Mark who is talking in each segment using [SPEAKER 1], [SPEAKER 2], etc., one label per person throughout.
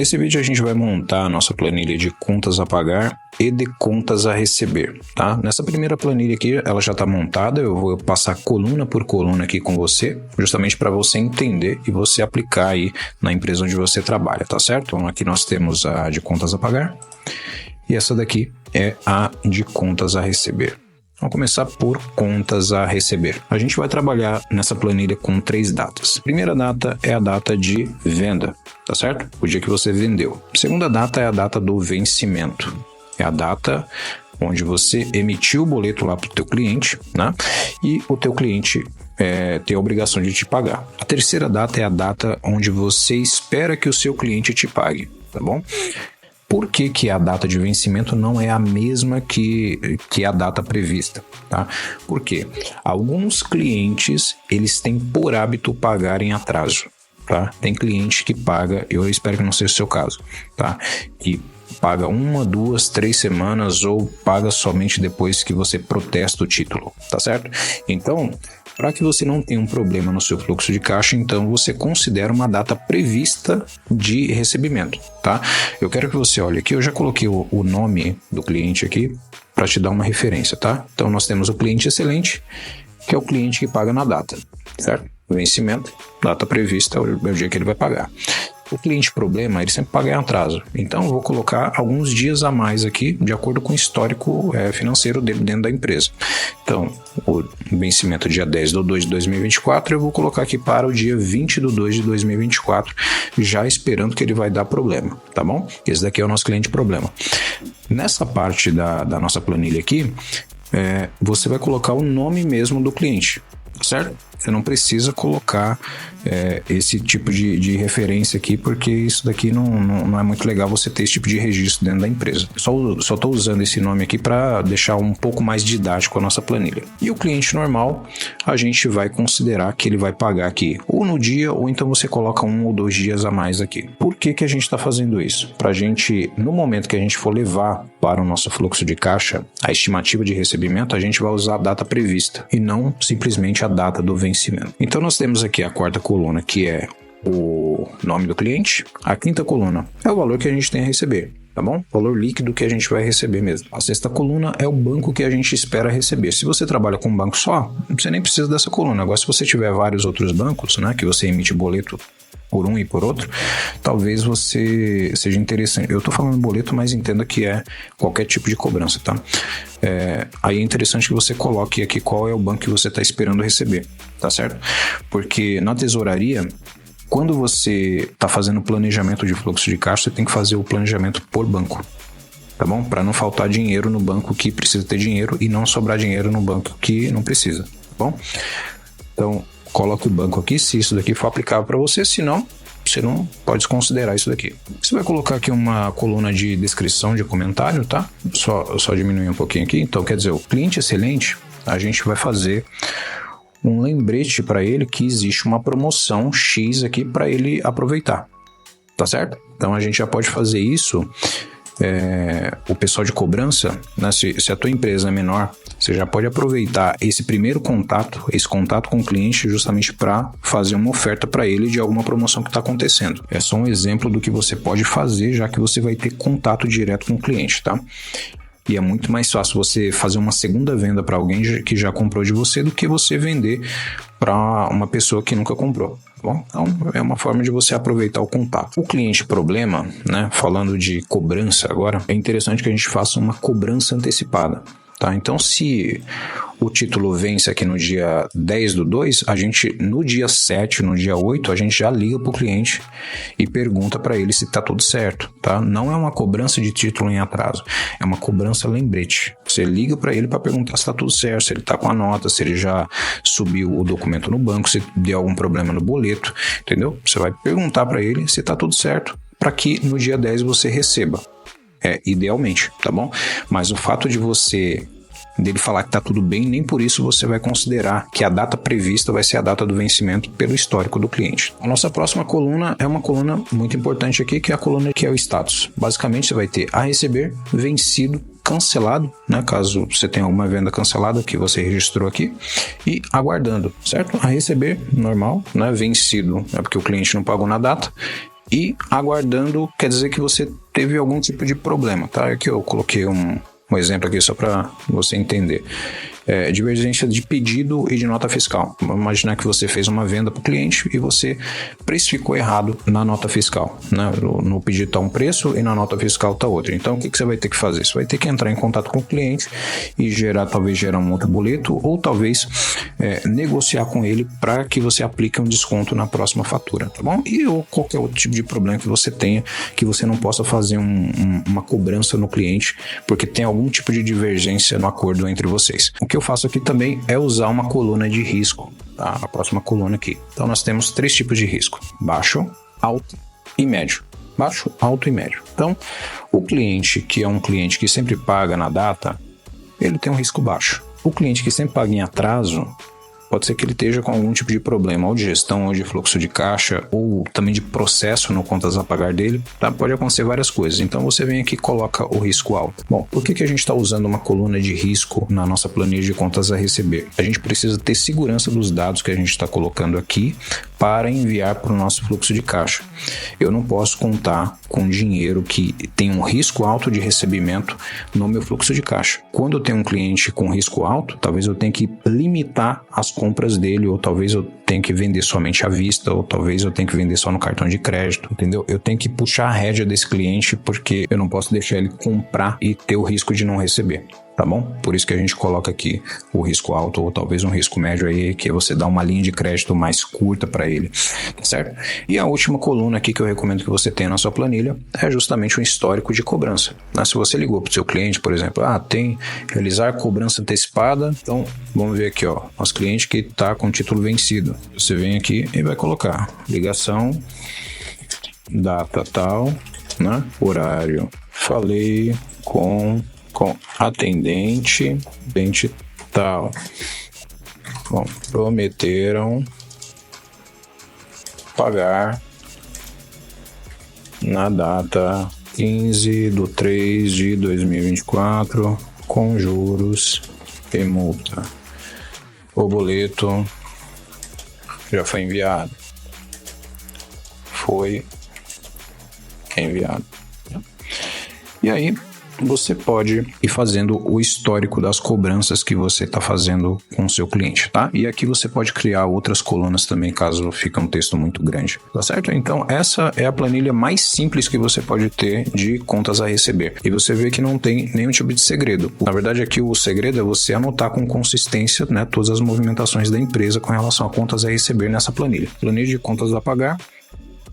[SPEAKER 1] Nesse vídeo a gente vai montar a nossa planilha de contas a pagar e de contas a receber, tá? Nessa primeira planilha aqui, ela já está montada, eu vou passar coluna por coluna aqui com você, justamente para você entender e você aplicar aí na empresa onde você trabalha, tá certo? Então aqui nós temos a de contas a pagar e essa daqui é a de contas a receber. Vamos começar por contas a receber. A gente vai trabalhar nessa planilha com 3 datas. A primeira data é a data de venda, tá certo? O dia que você vendeu. A segunda data é a data do vencimento. É a data onde você emitiu o boleto lá para o teu cliente, né? E o teu cliente tem a obrigação de te pagar. A terceira data é a data onde você espera que o seu cliente te pague, tá bom? Por que a data de vencimento não é a mesma que a data prevista, tá? Porque alguns clientes, eles têm por hábito pagar em atraso, tá? Tem cliente que paga, eu espero que não seja o seu caso, tá? Que paga 1, 2, 3 semanas ou paga somente depois que você protesta o título, tá certo? Então, para que você não tenha um problema no seu fluxo de caixa, então você considera uma data prevista de recebimento, tá? Eu quero que você olhe aqui, eu já coloquei o nome do cliente aqui para te dar uma referência, tá? Então nós temos o cliente excelente, que é o cliente que paga na data, certo? Vencimento, data prevista é o dia que ele vai pagar. O cliente problema, ele sempre paga em atraso. Então, eu vou colocar alguns dias a mais aqui, de acordo com o histórico financeiro dele dentro da empresa. Então, o vencimento dia 10/2 de 2024, eu vou colocar aqui para o dia 20/2 de 2024, já esperando que ele vai dar problema, tá bom? Esse daqui é o nosso cliente problema. Nessa parte da nossa planilha aqui, você vai colocar o nome mesmo do cliente, certo? Você não precisa colocar esse tipo de referência aqui, porque isso daqui não é muito legal você ter esse tipo de registro dentro da empresa. Só estou usando esse nome aqui para deixar um pouco mais didático a nossa planilha. E o cliente normal, a gente vai considerar que ele vai pagar aqui ou no dia, ou então você coloca 1 ou 2 dias a mais aqui. Por que a gente está fazendo isso? Para a gente, no momento que a gente for levar para o nosso fluxo de caixa a estimativa de recebimento, a gente vai usar a data prevista e não simplesmente a data do vencimento. Então nós temos aqui a quarta coluna, que é o nome do cliente. A quinta coluna é o valor que a gente tem a receber, tá bom? Valor líquido que a gente vai receber mesmo. A sexta coluna é o banco que a gente espera receber. Se você trabalha com um banco só, você nem precisa dessa coluna. Agora, se você tiver vários outros bancos, né, que você emite boleto por um e por outro, talvez você seja interessante. Eu tô falando boleto, mas entenda que é qualquer tipo de cobrança, tá? Aí é interessante que você coloque aqui qual é o banco que você está esperando receber, tá certo? Porque na tesouraria, quando você está fazendo planejamento de fluxo de caixa, você tem que fazer o planejamento por banco, tá bom? Para não faltar dinheiro no banco que precisa ter dinheiro e não sobrar dinheiro no banco que não precisa, tá bom? Então, coloque o banco aqui, se isso daqui for aplicável para você, senão você não pode considerar isso daqui. Você vai colocar aqui uma coluna de descrição, de comentário, tá? Só diminuir um pouquinho aqui. Então, quer dizer, o cliente excelente, a gente vai fazer um lembrete para ele que existe uma promoção X aqui para ele aproveitar, tá certo? Então, a gente já pode fazer isso. O pessoal de cobrança, né, se a tua empresa é menor, você já pode aproveitar esse primeiro contato, esse contato com o cliente, justamente para fazer uma oferta para ele de alguma promoção que está acontecendo. É só um exemplo do que você pode fazer, já que você vai ter contato direto com o cliente, tá? E é muito mais fácil você fazer uma segunda venda para alguém que já comprou de você do que você vender para uma pessoa que nunca comprou. Bom, então é uma forma de você aproveitar o contato. O cliente problema, né, falando de cobrança agora, é interessante que a gente faça uma cobrança antecipada, tá? Então, se o título vence aqui no dia 10/2, a gente, no dia 7, no dia 8, a gente já liga para o cliente e pergunta para ele se está tudo certo, tá? Não é uma cobrança de título em atraso, é uma cobrança lembrete. Você liga para ele para perguntar se está tudo certo, se ele está com a nota, se ele já subiu o documento no banco, se deu algum problema no boleto, entendeu? Você vai perguntar para ele se está tudo certo, para que no dia 10 você receba. Idealmente, tá bom? Mas o fato dele falar que tá tudo bem, nem por isso você vai considerar que a data prevista vai ser a data do vencimento pelo histórico do cliente. A nossa próxima coluna é uma coluna muito importante aqui, que é a coluna que é o status. Basicamente, você vai ter a receber, vencido, cancelado, né, caso você tenha alguma venda cancelada que você registrou aqui, e aguardando, certo? A receber, normal, né, vencido, é porque o cliente não pagou na data, E aguardando quer dizer que você teve algum tipo de problema, tá? Aqui eu coloquei um exemplo aqui só para você entender. Divergência de pedido e de nota fiscal. Vamos imaginar que você fez uma venda para o cliente e você precificou errado na nota fiscal, né? No pedido está um preço e na nota fiscal está outro. Então, o que você vai ter que fazer? Você vai ter que entrar em contato com o cliente e talvez gerar um outro boleto ou talvez negociar com ele para que você aplique um desconto na próxima fatura, tá bom? Ou qualquer outro tipo de problema que você tenha, que você não possa fazer uma cobrança no cliente porque tem algum tipo de divergência no acordo entre vocês. O que eu faço aqui também é usar uma coluna de risco, tá? A próxima coluna aqui. Então nós temos 3 tipos de risco: baixo, alto e médio. Baixo, alto e médio. Então, o cliente que é um cliente que sempre paga na data, ele tem um risco baixo. O cliente que sempre paga em atraso, pode ser que ele esteja com algum tipo de problema, ou de gestão, ou de fluxo de caixa, ou também de processo no contas a pagar dele, tá? Pode acontecer várias coisas. Então você vem aqui e coloca o risco alto. Bom, por que a gente está usando uma coluna de risco na nossa planilha de contas a receber? A gente precisa ter segurança dos dados que a gente está colocando aqui para enviar para o nosso fluxo de caixa. Eu não posso contar com dinheiro que tem um risco alto de recebimento no meu fluxo de caixa. Quando eu tenho um cliente com risco alto, talvez eu tenha que limitar as compras dele, ou talvez eu tenha que vender somente à vista, ou talvez eu tenha que vender só no cartão de crédito, entendeu? Eu tenho que puxar a rédea desse cliente porque eu não posso deixar ele comprar e ter o risco de não receber. Tá bom? Por isso que a gente coloca aqui o risco alto ou talvez um risco médio aí, que você dá uma linha de crédito mais curta para ele, tá certo? E a última coluna aqui que eu recomendo que você tenha na sua planilha é justamente o histórico de cobrança. Se você ligou para o seu cliente, por exemplo, tem realizar cobrança antecipada, então vamos ver aqui, ó, nosso cliente que está com o título vencido. Você vem aqui e vai colocar ligação, data tal, né? Horário, falei com atendente tal. Bom, prometeram pagar na data 15/3/2024 com juros e multa. O boleto já foi enviado. Foi enviado. E aí, você pode ir fazendo o histórico das cobranças que você está fazendo com o seu cliente, tá? E aqui você pode criar outras colunas também, caso fique um texto muito grande, tá certo? Então, essa é a planilha mais simples que você pode ter de contas a receber. E você vê que não tem nenhum tipo de segredo. Na verdade, aqui o segredo é você anotar com consistência, né, todas as movimentações da empresa com relação a contas a receber nessa planilha. Planilha de contas a pagar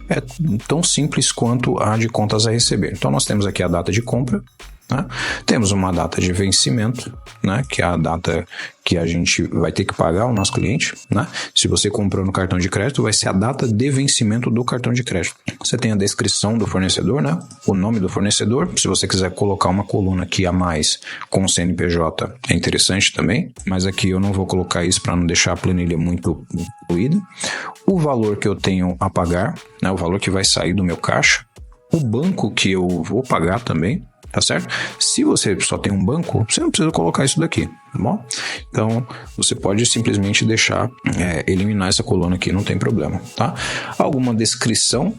[SPEAKER 1] é tão simples quanto a de contas a receber. Então, nós temos aqui a data de compra, né? Temos uma data de vencimento, né? Que é a data que a gente vai ter que pagar o nosso cliente, né? Se você comprou no cartão de crédito, vai ser a data de vencimento do cartão de crédito. Você tem a descrição do fornecedor, né? O nome do fornecedor. Se você quiser colocar uma coluna aqui a mais com o CNPJ, é interessante também, mas aqui eu não vou colocar isso para não deixar a planilha muito fluida. O valor que eu tenho a pagar, né? O valor que vai sair do meu caixa. O banco que eu vou pagar também. Tá certo? Se você só tem um banco, você não precisa colocar isso daqui, tá bom? Então, você pode simplesmente deixar, eliminar essa coluna aqui, não tem problema, tá? Alguma descrição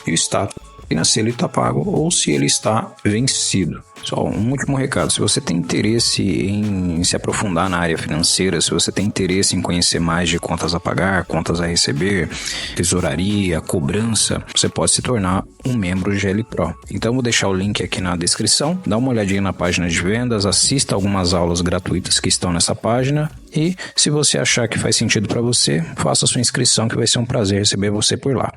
[SPEAKER 1] e o status, se ele está pago ou se ele está vencido. Só um último recado: se você tem interesse em se aprofundar na área financeira, se você tem interesse em conhecer mais de contas a pagar, contas a receber, tesouraria, cobrança, você pode se tornar um membro GL Pro. Então vou deixar o link aqui na descrição, dá uma olhadinha na página de vendas, assista algumas aulas gratuitas que estão nessa página e se você achar que faz sentido para você, faça a sua inscrição, que vai ser um prazer receber você por lá.